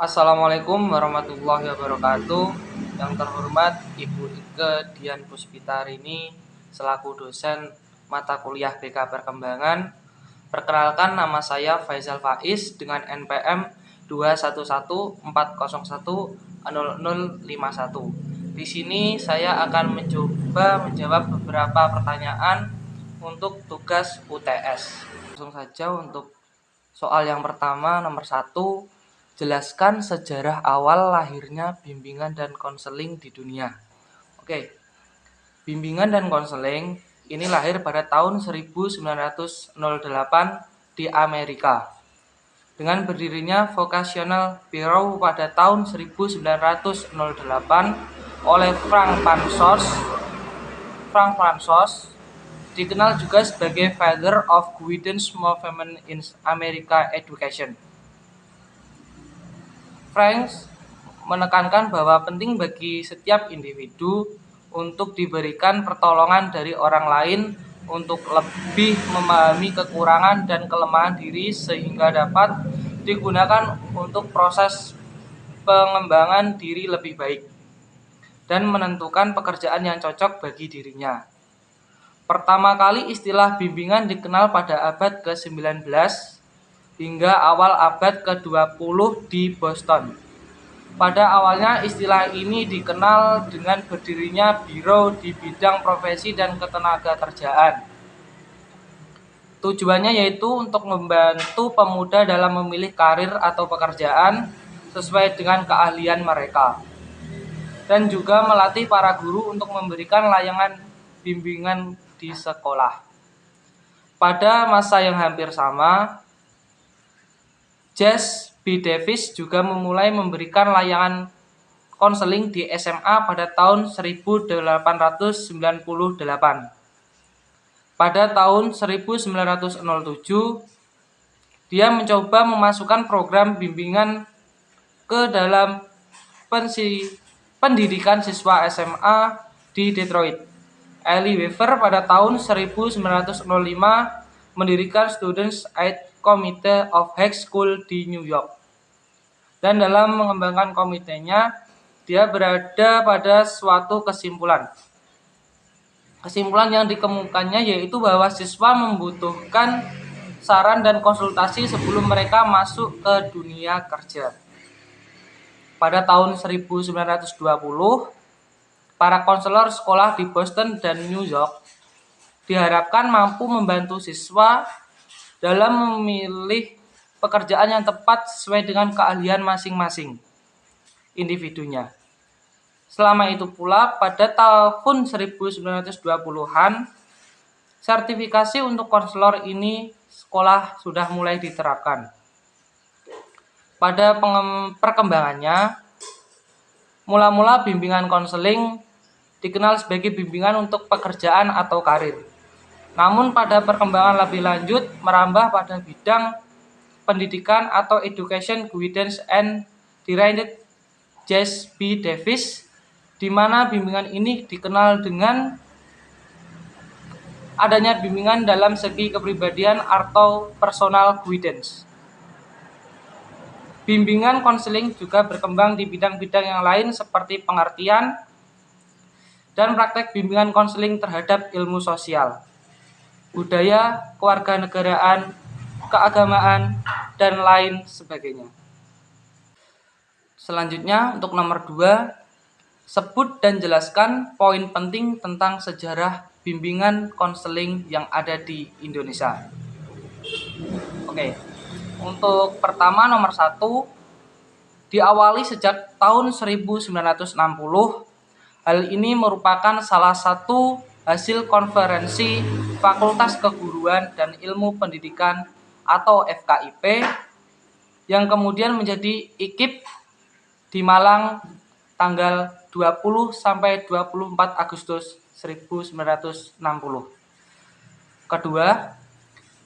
Assalamualaikum warahmatullahi wabarakatuh. Yang terhormat Ibu Ike Dian Puspitarini selaku dosen mata kuliah BK Perkembangan. Perkenalkan, nama saya Faizal Faiz dengan NPM 21140100051. Di sini saya akan mencoba menjawab beberapa pertanyaan untuk tugas UTS. Langsung saja untuk soal yang pertama, nomor 1. Jelaskan sejarah awal lahirnya bimbingan dan konseling di dunia. Oke, bimbingan dan konseling ini lahir pada tahun 1908 di Amerika. Dengan berdirinya Vocational Bureau pada tahun 1908 oleh Frank Pansos, dikenal juga sebagai Father of Guidance Movement in America Education. Frank menekankan bahwa penting bagi setiap individu untuk diberikan pertolongan dari orang lain untuk lebih memahami kekurangan dan kelemahan diri sehingga dapat digunakan untuk proses pengembangan diri lebih baik dan menentukan pekerjaan yang cocok bagi dirinya. Pertama kali istilah bimbingan dikenal pada abad ke-19 hingga awal abad ke-20 di Boston. Pada awalnya istilah ini dikenal dengan berdirinya biro di bidang profesi dan ketenagakerjaan. Tujuannya yaitu untuk membantu pemuda dalam memilih karir atau pekerjaan sesuai dengan keahlian mereka. Dan juga melatih para guru untuk memberikan layanan bimbingan di sekolah. Pada masa yang hampir sama, Jas B. Davis juga memulai memberikan layanan konseling di SMA pada tahun 1898. Pada tahun 1907, dia mencoba memasukkan program bimbingan ke dalam pendidikan siswa SMA di Detroit. Ellie Weaver pada tahun 1905 mendirikan Students Aid Committee of High School di New York. Dan dalam mengembangkan komitenya, dia berada pada suatu kesimpulan. Kesimpulan yang dikemukakannya yaitu bahwa siswa membutuhkan saran dan konsultasi sebelum mereka masuk ke dunia kerja. Pada tahun 1920, para konselor sekolah di Boston dan New York diharapkan mampu membantu siswa dalam memilih pekerjaan yang tepat sesuai dengan keahlian masing-masing individunya. Selama itu pula, pada tahun 1920-an, sertifikasi untuk konselor ini sekolah sudah mulai diterapkan. Pada perkembangannya, mula-mula bimbingan konseling dikenal sebagai bimbingan untuk pekerjaan atau karir. Namun pada perkembangan lebih lanjut merambah pada bidang pendidikan atau education guidance and directed Jas B. Davis, di mana bimbingan ini dikenal dengan adanya bimbingan dalam segi kepribadian atau personal guidance. Bimbingan konseling juga berkembang di bidang-bidang yang lain seperti pengertian dan praktek bimbingan konseling terhadap ilmu sosial, budaya, kewarganegaraan, keagamaan, dan lain sebagainya. Selanjutnya untuk nomor 2, sebut dan jelaskan poin penting tentang sejarah bimbingan konseling yang ada di Indonesia. Oke, untuk pertama nomor 1, diawali sejak tahun 1960. Hal ini merupakan salah satu hasil konferensi Fakultas Keguruan dan Ilmu Pendidikan atau FKIP yang kemudian menjadi IKIP di Malang tanggal 20-24 Agustus 1960. Kedua,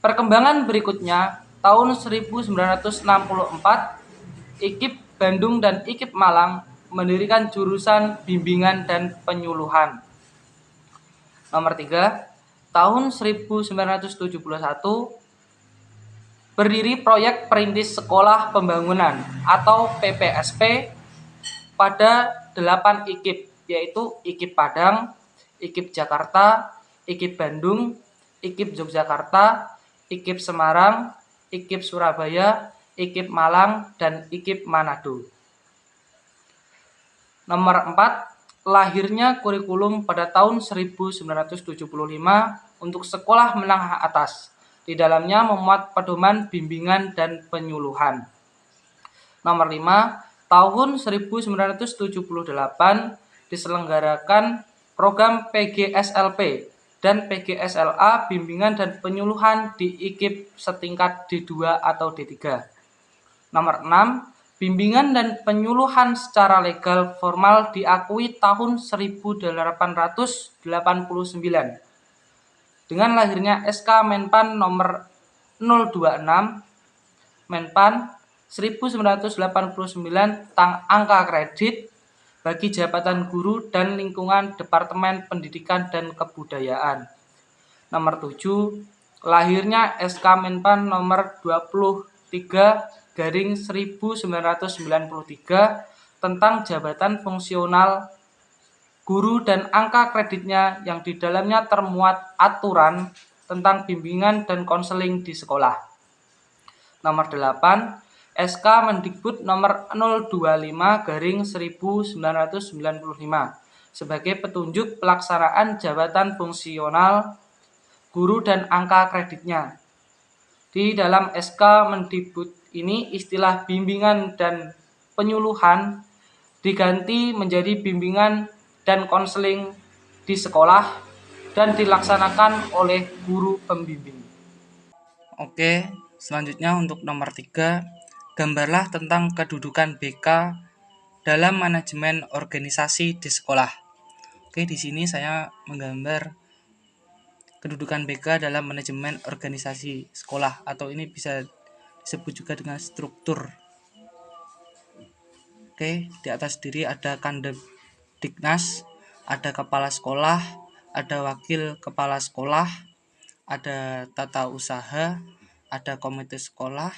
perkembangan berikutnya tahun 1964, IKIP Bandung dan IKIP Malang mendirikan jurusan bimbingan dan penyuluhan. Nomor 3, tahun 1971 berdiri proyek perintis sekolah pembangunan atau PPSP pada 8 IKIP, yaitu IKIP Padang, IKIP Jakarta, IKIP Bandung, IKIP Yogyakarta, IKIP Semarang, IKIP Surabaya, IKIP Malang, dan IKIP Manado. Nomor 4, lahirnya kurikulum pada tahun 1975 untuk sekolah menengah atas. Di dalamnya memuat pedoman bimbingan dan penyuluhan. Nomor 5, tahun 1978 diselenggarakan program PGSLP dan PGSLA bimbingan dan penyuluhan di IKIP setingkat D2 atau D3. Nomor 6, bimbingan dan penyuluhan secara legal formal diakui tahun 1889 dengan lahirnya SK Menpan nomor 026 Menpan 1989 tentang angka kredit bagi jabatan guru dan lingkungan Departemen Pendidikan dan Kebudayaan. Nomor 7, lahirnya SK Menpan nomor 23/1993 tentang jabatan fungsional guru dan angka kreditnya yang di dalamnya termuat aturan tentang bimbingan dan konseling di sekolah. Nomor 8, SK Mendikbud nomor 025/1995 sebagai petunjuk pelaksanaan jabatan fungsional guru dan angka kreditnya. Di dalam SK Mendikbud ini istilah bimbingan dan penyuluhan diganti menjadi bimbingan dan konseling di sekolah dan dilaksanakan oleh guru pembimbing. Oke, selanjutnya untuk nomor 3, gambarlah tentang kedudukan BK dalam manajemen organisasi di sekolah. Oke, di sini saya menggambar kedudukan BK dalam manajemen organisasi sekolah, atau ini bisa disebut juga dengan struktur. Oke, di atas diri ada Kandebdiknas, ada kepala sekolah, ada wakil kepala sekolah, ada tata usaha, ada komite sekolah,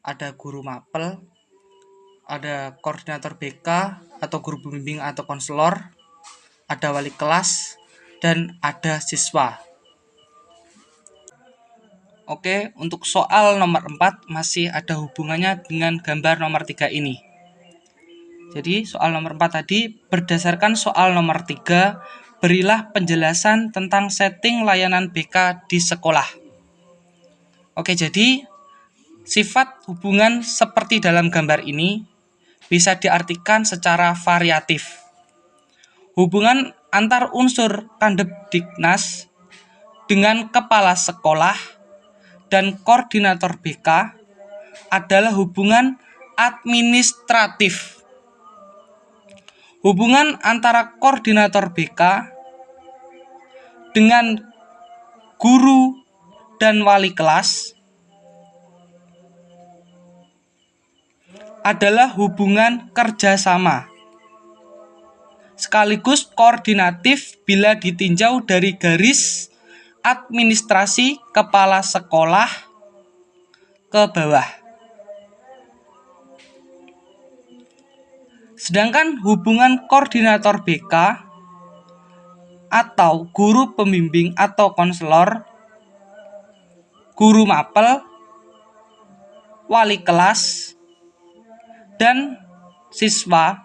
ada guru mapel, ada koordinator BK atau guru pembimbing atau konselor, ada wali kelas, dan ada siswa. Oke, untuk soal nomor 4 masih ada hubungannya dengan gambar nomor 3 ini. Jadi soal nomor 4 tadi, berdasarkan soal nomor 3, berilah penjelasan tentang setting layanan BK di sekolah. Oke, jadi sifat hubungan seperti dalam gambar ini bisa diartikan secara variatif. Hubungan antar unsur Kandebdiknas dengan kepala sekolah dan koordinator BK adalah hubungan administratif. Hubungan antara koordinator BK dengan guru dan wali kelas adalah hubungan kerjasama, sekaligus koordinatif bila ditinjau dari garis administrasi kepala sekolah ke bawah. Sedangkan hubungan koordinator BK atau guru pembimbing atau konselor, guru mapel, wali kelas, dan siswa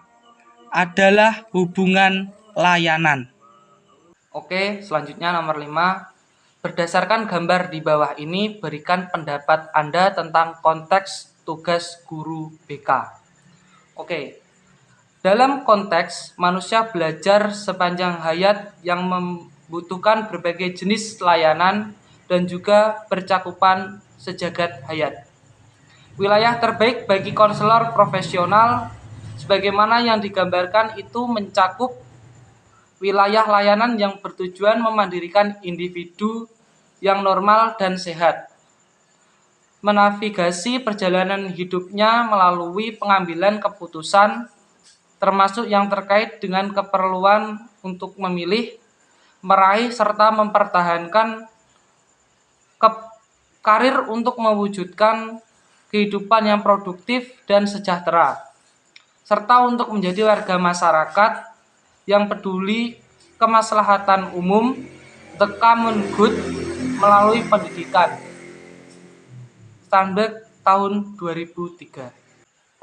adalah hubungan layanan. Oke, selanjutnya nomor 5. Berdasarkan gambar di bawah ini, berikan pendapat Anda tentang konteks tugas guru BK. Oke, dalam konteks manusia belajar sepanjang hayat yang membutuhkan berbagai jenis layanan dan juga bercakupan sejagat hayat. Wilayah terbaik bagi konselor profesional sebagaimana yang digambarkan itu mencakup wilayah layanan yang bertujuan memandirikan individu yang normal dan sehat, menavigasi perjalanan hidupnya melalui pengambilan keputusan, termasuk yang terkait dengan keperluan untuk memilih, meraih, serta mempertahankan karir untuk mewujudkan kehidupan yang produktif dan sejahtera, serta untuk menjadi warga masyarakat yang peduli kemaslahatan umum, the common good, melalui pendidikan. Sternberg tahun 2003.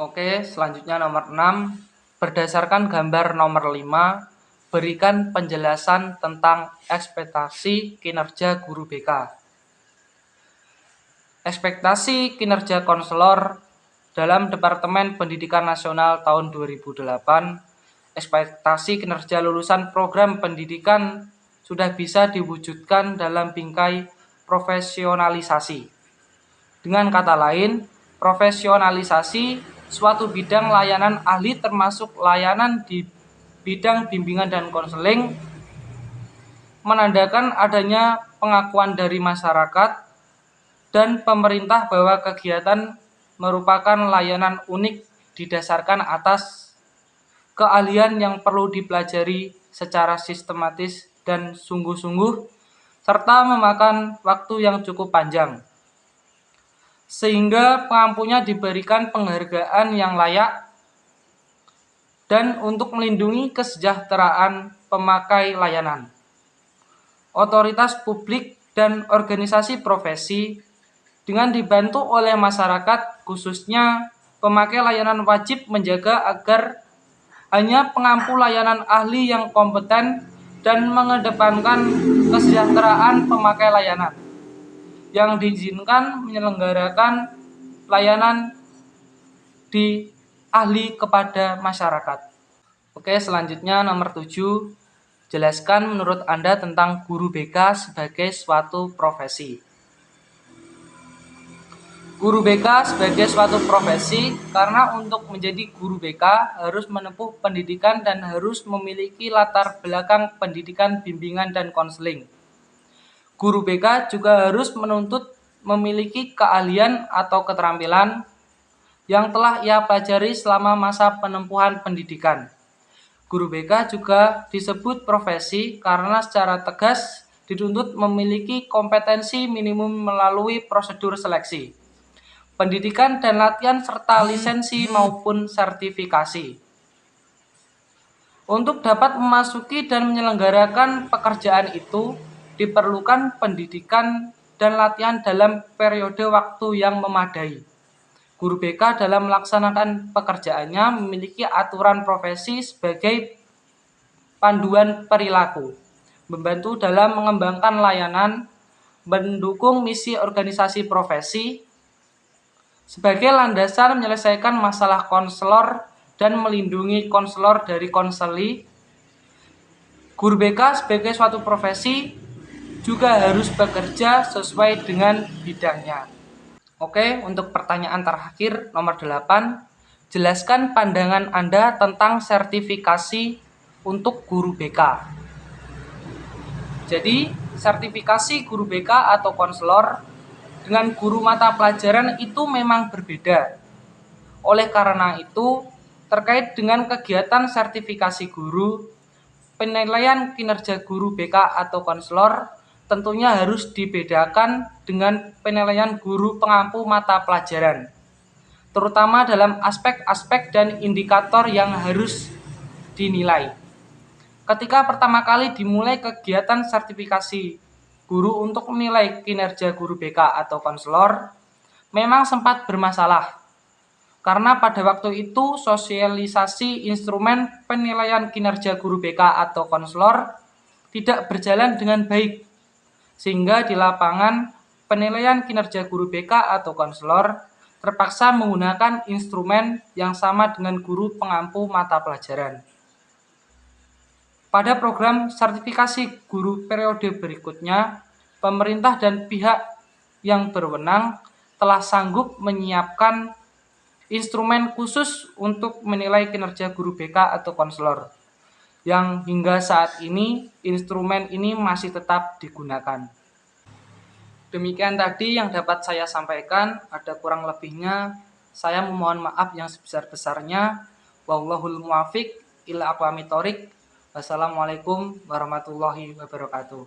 Oke, selanjutnya nomor 6. Berdasarkan gambar nomor 5, berikan penjelasan tentang ekspektasi kinerja guru BK. Ekspektasi kinerja konselor dalam Departemen Pendidikan Nasional tahun 2008, ekspektasi kinerja lulusan program pendidikan sudah bisa diwujudkan dalam bingkai profesionalisasi. Dengan kata lain, profesionalisasi suatu bidang layanan ahli termasuk layanan di bidang bimbingan dan konseling menandakan adanya pengakuan dari masyarakat dan pemerintah bahwa kegiatan merupakan layanan unik didasarkan atas keahlian yang perlu dipelajari secara sistematis dan sungguh-sungguh serta memakan waktu yang cukup panjang, sehingga pengampunya diberikan penghargaan yang layak dan untuk melindungi kesejahteraan pemakai layanan. Otoritas publik dan organisasi profesi dengan dibantu oleh masyarakat khususnya pemakai layanan wajib menjaga agar hanya pengampu layanan ahli yang kompeten dan mengedepankan kesejahteraan pemakai layanan yang diizinkan menyelenggarakan layanan di ahli kepada masyarakat. Oke, selanjutnya nomor 7. Jelaskan menurut Anda tentang guru BK sebagai suatu profesi. Guru BK sebagai suatu profesi karena untuk menjadi guru BK harus menempuh pendidikan dan harus memiliki latar belakang pendidikan bimbingan dan konseling. Guru BK juga harus menuntut memiliki keahlian atau keterampilan yang telah ia pelajari selama masa penempuhan pendidikan. Guru BK juga disebut profesi karena secara tegas dituntut memiliki kompetensi minimum melalui prosedur seleksi, pendidikan dan latihan serta lisensi maupun sertifikasi. Untuk dapat memasuki dan menyelenggarakan pekerjaan itu, diperlukan pendidikan dan latihan dalam periode waktu yang memadai. Guru BK dalam melaksanakan pekerjaannya memiliki aturan profesi sebagai panduan perilaku, membantu dalam mengembangkan layanan, mendukung misi organisasi profesi, sebagai landasan menyelesaikan masalah konselor dan melindungi konselor dari konseli. Guru BK sebagai suatu profesi juga harus bekerja sesuai dengan bidangnya. Oke, untuk pertanyaan terakhir nomor 8, jelaskan pandangan Anda tentang sertifikasi untuk guru BK. Jadi, sertifikasi guru BK atau konselor dengan guru mata pelajaran itu memang berbeda. Oleh karena itu, terkait dengan kegiatan sertifikasi guru, penilaian kinerja guru BK atau konselor tentunya harus dibedakan dengan penilaian guru pengampu mata pelajaran, terutama dalam aspek-aspek dan indikator yang harus dinilai. Ketika pertama kali dimulai kegiatan sertifikasi guru untuk menilai kinerja guru BK atau konselor, memang sempat bermasalah, karena pada waktu itu sosialisasi instrumen penilaian kinerja guru BK atau konselor tidak berjalan dengan baik, sehingga di lapangan penilaian kinerja guru BK atau konselor terpaksa menggunakan instrumen yang sama dengan guru pengampu mata pelajaran. Pada program sertifikasi guru periode berikutnya, pemerintah dan pihak yang berwenang telah sanggup menyiapkan instrumen khusus untuk menilai kinerja guru BK atau konselor, yang hingga saat ini instrumen ini masih tetap digunakan. Demikian tadi yang dapat saya sampaikan, ada kurang lebihnya saya memohon maaf yang sebesar-besarnya. Wallahul muwaffiq ila aqwamit thoriq. Wassalamualaikum warahmatullahi wabarakatuh.